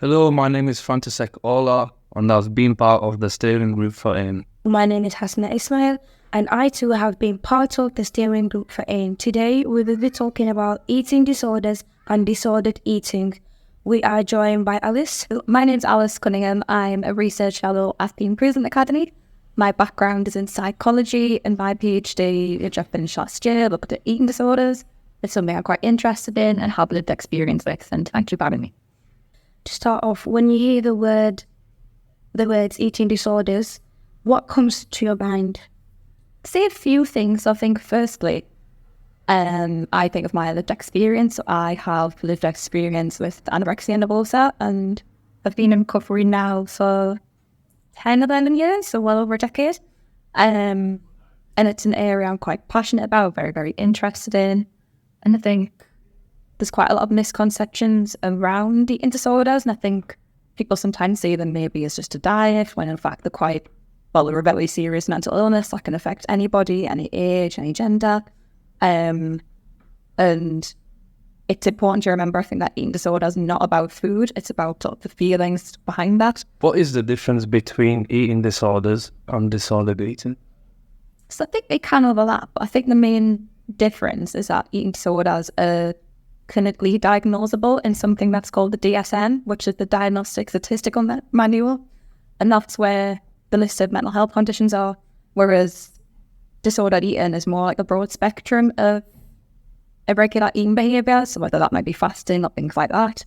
Hello, my name is Frantisek Ola, and I've been part of the steering group for AIM. My name is Hasna Ismail, and I too have been part of the steering group for AIM. Today, we will be talking about eating disorders and disordered eating. We are joined by Alice. My name's Alice Cunningham. I'm a research fellow at the Improvement Academy. My background is in psychology, and my PhD, which I finished last year, looked at eating disorders. It's something I'm quite interested in and have lived experience with, and thank you for having me. To start off, when you hear the words eating disorders, what comes to your mind? Say a few things. I think firstly, I think of my lived experience. I have lived experience with anorexia nervosa, and I've been in recovery now for 10, 11 years, so well over a decade. And it's an area I'm quite passionate about, very, very interested in. And I think there's quite a lot of misconceptions around eating disorders, and I think people sometimes see them maybe as just a diet, when in fact they're a very serious mental illness that can affect anybody, any age, any gender. And it's important to remember, I think, that eating disorder is not about food, it's about the feelings behind that. What is the difference between eating disorders and disordered eating? So I think they can overlap. I think the main difference is that eating disorders are clinically diagnosable in something that's called the DSM, which is the Diagnostic Statistical Manual. And that's where the list of mental health conditions are, whereas disordered eating is more like a broad spectrum of irregular eating behaviour, so whether that might be fasting or things like that.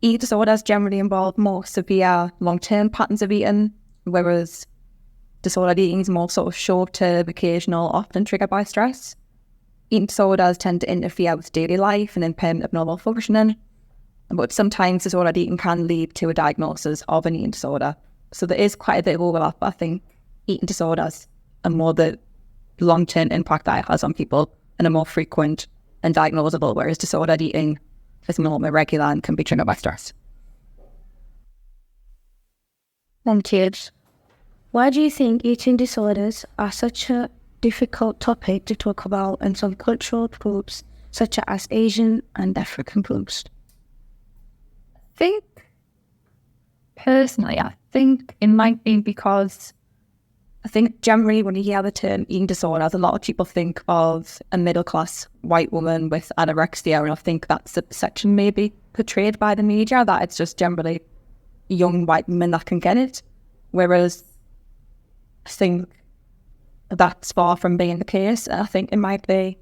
Eating disorders generally involve more severe long-term patterns of eating, whereas disordered eating is more sort of short-term, occasional, often triggered by stress. Eating disorders tend to interfere with daily life and impairment of normal functioning, but sometimes disordered eating can lead to a diagnosis of an eating disorder. So there is quite a bit of overlap. I think eating disorders are more the long-term impact that it has on people and are more frequent and diagnosable, whereas disordered eating is more irregular and can be triggered by stress. Thank you. Why do you think eating disorders are such a difficult topic to talk about in some cultural groups, such as Asian and African groups? Personally, I think it might be because I think generally when you hear the term eating disorders, a lot of people think of a middle-class white woman with anorexia, and I think that's the perception maybe portrayed by the media, that it's just generally young white women that can get it, whereas I think that's far from being the case. I think it might be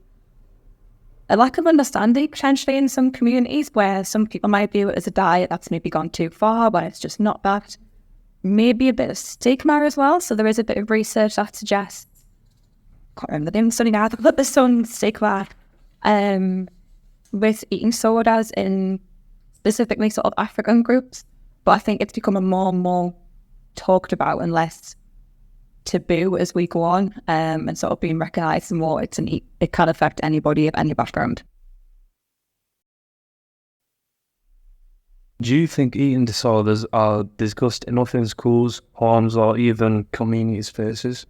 a lack of understanding potentially in some communities, where some people might view it as a diet that's maybe gone too far, but it's just not that. Maybe a bit of stigma as well. So there is a bit of research that suggests, I can't remember the name of the study now, but there's some stigma with eating disorders in specifically sort of African groups. But I think it's becoming more and more talked about and less taboo as we go on, and sort of being recognised more. It can affect anybody of any background. Do you think eating disorders are discussed enough in schools, homes, or even community spaces?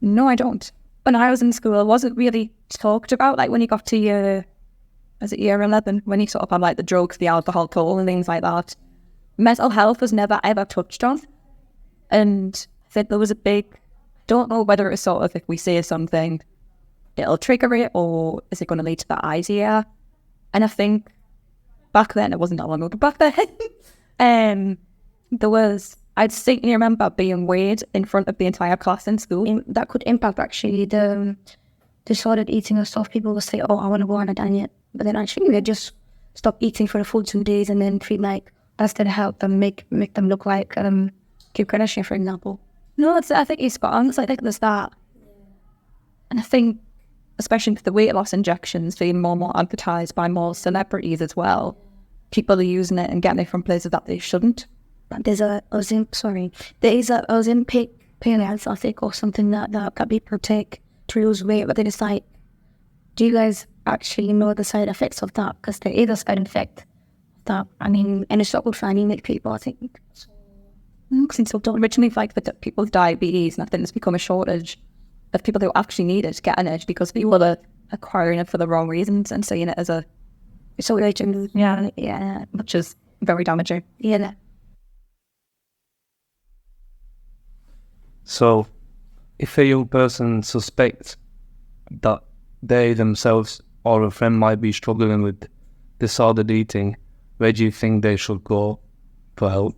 No, I don't. When I was in school, it wasn't really talked about. Like when you got to year 11, when you sort of had like the drugs, the alcohol, and things like that. Mental health was never ever touched on. And I think there was a big, don't know whether it's sort of, if we say something, it'll trigger it, or is it going to lead to that idea? And I think back then, it wasn't that long ago, but back then, I distinctly remember being weighed in front of the entire class in school. That could impact actually the disordered eating and stuff. People will say, oh, I want to go on a diet, but then actually they just stop eating for the full 2 days and then feel like that's going to help them make them look like Kim Kardashian, for example. No, I think he's spot on. I think there's that. And I think, especially with the weight loss injections being more and more advertised by more celebrities as well, people are using it and getting it from places that they shouldn't. There's a Ozempic pills, I think, or something that people take to lose weight, but then it's like, do you guys actually know the side effects of that? Because there is a side effect that, and it's not good for anemic people, I think. Since we don't originally like with people with diabetes, and I think there's become a shortage of people who actually need it, getting it, because people are acquiring it for the wrong reasons and seeing it as a So which is very damaging. yeah. So, if a young person suspects that they themselves or a friend might be struggling with disordered eating, where do you think they should go for help?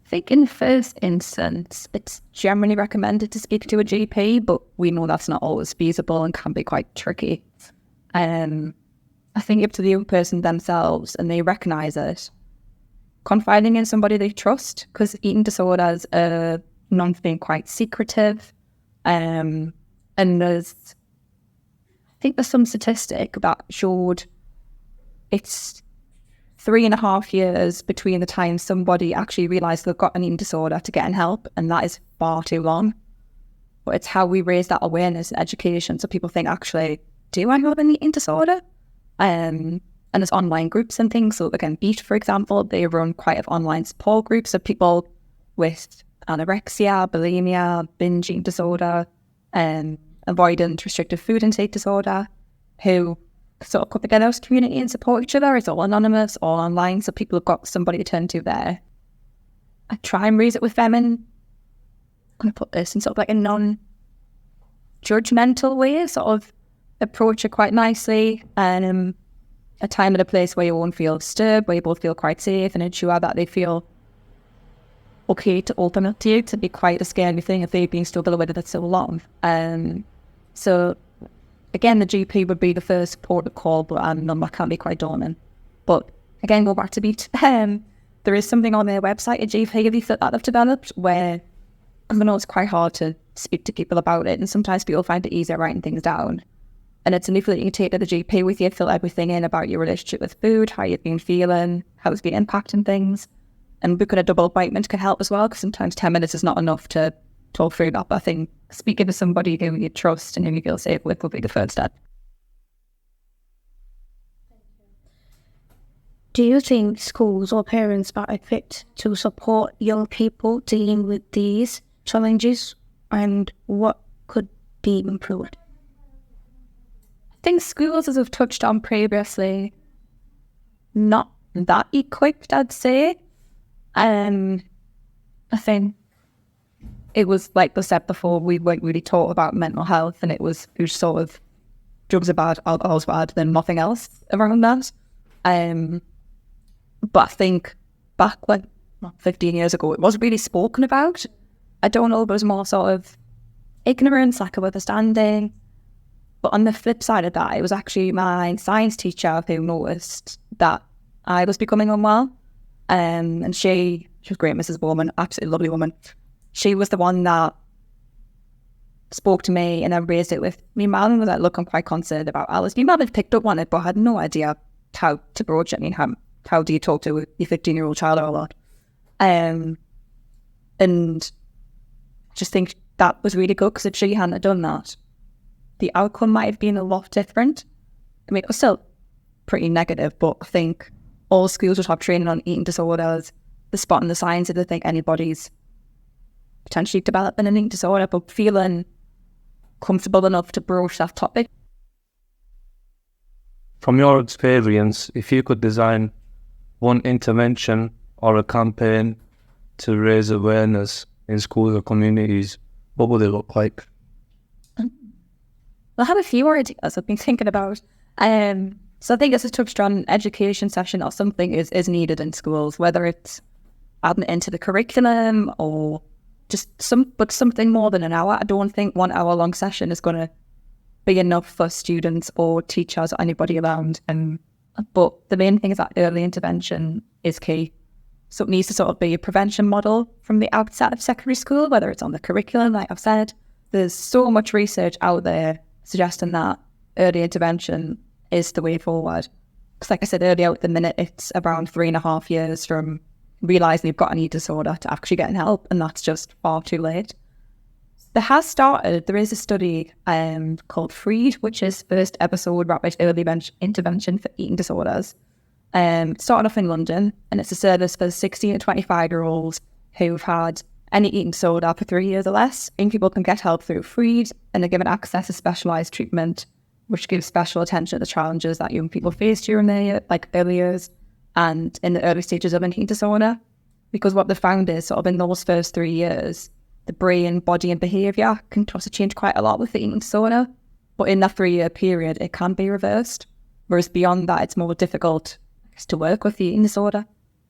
I think in the first instance, it's generally recommended to speak to a GP, but we know that's not always feasible and can be quite tricky. I think up to the young person themselves, and they recognise it, confiding in somebody they trust, because eating disorders are known for being quite secretive. And I think there's some statistic that showed it's 3.5 years between the time somebody actually realised they've got an eating disorder to getting help, and that is far too long. But it's how we raise that awareness and education, so people think, actually, do I have an eating disorder? And there's online groups and things. So again, BEAT, for example, they run quite an online support groups of people with anorexia, bulimia, binge eating disorder, avoidant restrictive food intake disorder, who sort of come together as a community and support each other. It's all anonymous, all online, so people have got somebody to turn to there. I try and raise it with them in, I'm going to put this in sort of like a non-judgmental way, sort of approach it quite nicely, and a time and a place where you won't feel disturbed, where you both feel quite safe, and ensure that they feel okay to open up to you. To be quite a scary thing if they've been struggling with it so long. So again, the GP would be the first port of call, but that can be quite daunting. But again, go back to BEAT. There is something on their website, a GP that they've developed, where I know it's quite hard to speak to people about it, and sometimes people find it easier writing things down. And it's a leaflet you can take to the GP with you, fill everything in about your relationship with food, how you've been feeling, how it's been impacting things. And booking a double appointment can help as well, because sometimes 10 minutes is not enough to talk through that. But I think speaking to somebody who you trust and who you feel safe with will be the first step. Do you think schools or parents are equipped to support young people dealing with these challenges, and what could be improved? I think schools, as I've touched on previously, not that equipped, I'd say. I think it was, like I said before, we weren't really taught about mental health, and it was sort of drugs are bad, alcohol's bad, then nothing else around that. But I think back 15 years ago, it was really spoken about. I don't know, but it was more sort of ignorance, lack of understanding. But on the flip side of that, it was actually my science teacher who noticed that I was becoming unwell. And she was great, Mrs. Bowman, absolutely lovely woman. She was the one that spoke to me, and I raised it with me mum, and was like, look, I'm quite concerned about Alice. My mum had picked up on it, but I had no idea how to broach it. I mean, how do you talk to your 15-year-old child or what? And I just think that was really good, because if she hadn't done that, the outcome might have been a lot different. I mean, it was still pretty negative, but I think all schools would have training on eating disorders, the spotting the signs if they think anybody's potentially developing an eating disorder, but feeling comfortable enough to broach that topic. From your experience, if you could design one intervention or a campaign to raise awareness in schools or communities, what would it look like? I have a few ideas I've been thinking about. So I think, as I touched on, education session or something is needed in schools, whether it's adding it into the curriculum or just something more than an hour. I don't think 1 hour long session is going to be enough for students or teachers or anybody around. But the main thing is that early intervention is key. So it needs to sort of be a prevention model from the outset of secondary school, whether it's on the curriculum, like I've said. There's so much research out there suggesting that early intervention is the way forward. Because like I said earlier, at the minute, it's around 3.5 years from realising you've got an eating disorder to actually getting help, and that's just far too late. There is a study called FREED, which is First Episode Rapid Early Intervention for Eating Disorders. Started off in London, and it's a service for 16 to 25-year-olds who've had any eating disorder for 3 years or less, young people can get help through FREED and are given access to specialised treatment, which gives special attention to the challenges that young people face during their early years and in the early stages of an eating disorder. Because what they found is sort of in those first 3 years, the brain, body and behaviour can also change quite a lot with the eating disorder. But in that 3-year period, it can be reversed. Whereas beyond that, it's more difficult to work with the eating disorder.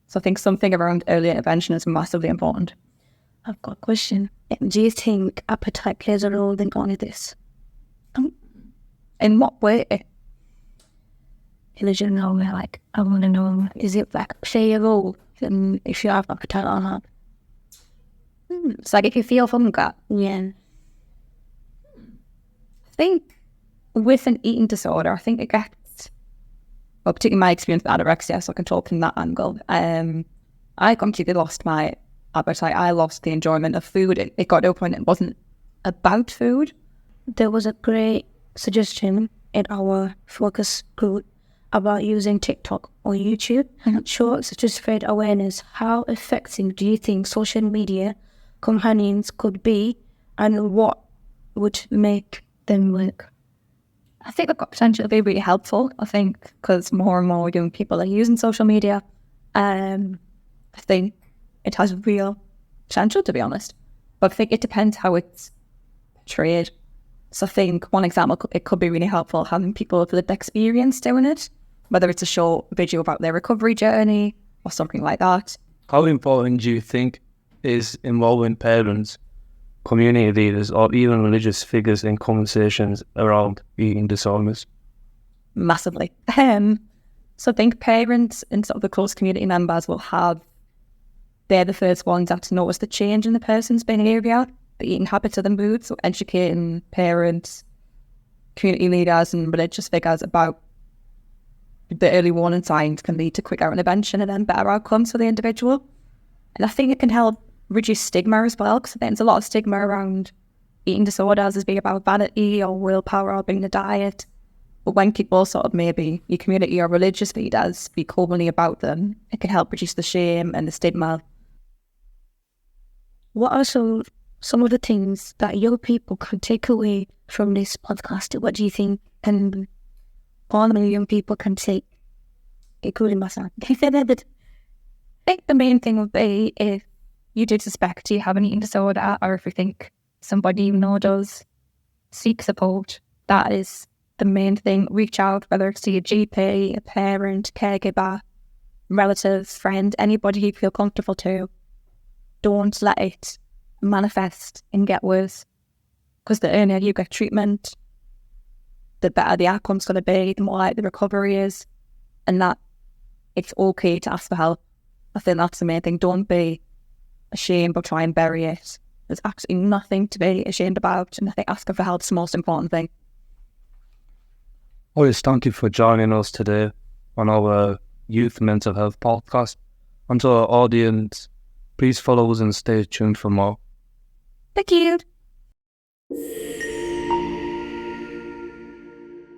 So I think something around early intervention is massively important. I've got a question. Do you think appetite plays a role in all of this? In what way? In a general way, like, I want to know, is it like play a role in if you have appetite or not? It's like if you feel hunger. Yeah. I think with an eating disorder, I think it gets, well, particularly my experience with anorexia, so I can talk from that angle. I completely lost my appetite. I lost the enjoyment of food. It got to a point it wasn't about food. There was a great suggestion in our focus group about using TikTok or YouTube shorts to spread awareness. How effective do you think social media companions could be, and what would make them work? I think they've got potential to be really helpful, I think, because more and more young people are using social media. I think it has real potential, to be honest. But I think it depends how it's portrayed. So I think one example, it could be really helpful having people with lived experience doing it, whether it's a short video about their recovery journey or something like that. How important do you think is involving parents, community leaders, or even religious figures in conversations around eating disorders? Massively. So I think parents and sort of the close community members they're the first ones that to notice the change in the person's behaviour, the eating habits or the moods. So educating parents, community leaders and religious figures about the early warning signs can lead to quicker intervention and then better outcomes for the individual. And I think it can help reduce stigma as well, because there's a lot of stigma around eating disorders as being about vanity or willpower or being a diet. But when people sort of maybe your community or religious leaders speak openly about them, it can help reduce the shame and the stigma. What are some of the things that young people can take away from this podcast? What do you think all the young people can take, including myself? I think the main thing would be if you do suspect you have an eating disorder, or if you think somebody you know does, seek support. That is the main thing. Reach out, whether it's to your GP, a parent, caregiver, relative, friend, anybody you feel comfortable to. Don't let it manifest and get worse, because the earlier you get treatment, the better the outcome's going to be, the more likely the recovery is, and that it's okay to ask for help. I think that's the main thing. Don't be ashamed or try and bury it. There's absolutely nothing to be ashamed about, and I think asking for help is the most important thing. Always thank you for joining us today on our Youth Mental Health podcast. And to our audience, please follow us and stay tuned for more. Thank you.